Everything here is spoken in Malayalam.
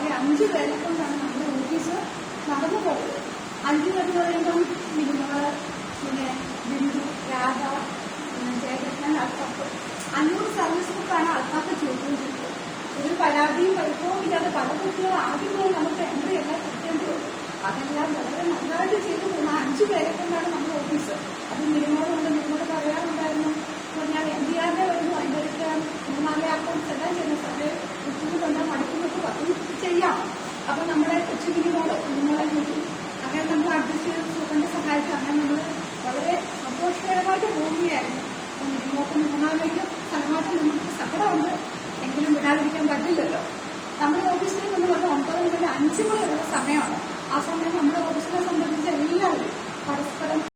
ആകെ 5 പേരെ കൊണ്ടാണ് നമ്മുടെ ഓഫീസ് നടന്നു പോകുന്നത്. 5 പേരെന്ന് പറയുമ്പം നിങ്ങള്, പിന്നെ ബിന്ദു, രാധ, ജയകൃഷ്ണൻ, അൽത്താഫ് 500 സർവീസ് ബുക്കാണ് അൽത്താഫ് ചെയ്തുകൊണ്ടിരിക്കുന്നത്. ഒരു പരാതിയും പരിഭവവും ഇല്ലാതെ പല കുട്ടികൾ ആദ്യം പോയി നമുക്ക് എൻട്രി എല്ലാം കിട്ടേണ്ടി വരും. അതെല്ലാം വളരെ നന്നായിട്ട് ചെയ്തു പോകുന്ന 5 പേരെ കൊണ്ടാണ് നമ്മുടെ ഓഫീസ്. അത് നിങ്ങളോടുണ്ട്, നിങ്ങളോട് പറയാറുണ്ടായിരുന്നു. ഞാൻ MBRന്റെ വരുന്നു, അതിൻ്റെ ഇടയ്ക്ക് 3-4 അക്കൗണ്ട്സ് എല്ലാം ചെയ്യുന്ന സമയം കുട്ടികൾ കൊണ്ടാൽ മടുക്കുന്നൊക്കെ അതും ചെയ്യാം. അപ്പം നമ്മുടെ കൊച്ചു കുഞ്ഞുമോളെ കിട്ടും. അങ്ങനെ നമ്മൾ അഡ്ജസ്റ്റ് ചെയ്ത് സുഖന്റെ സഹായിച്ചു. അങ്ങനെ നമ്മൾ വളരെ സന്തോഷകരമായിട്ട് പോവുകയായിരുന്നു. നമുക്ക് 3-4 സ്ഥലമായിട്ട് നമുക്ക് സങ്കടമുണ്ട്, എങ്കിലും വിടാതിരിക്കാൻ പറ്റില്ലല്ലോ. നമ്മുടെ ഓഫീസിൽ നിന്ന് പറഞ്ഞ 9 മുതൽ 5 വരെയുള്ള സമയമാണ്. ആ സമയം നമ്മുടെ ഓഫീസിലെ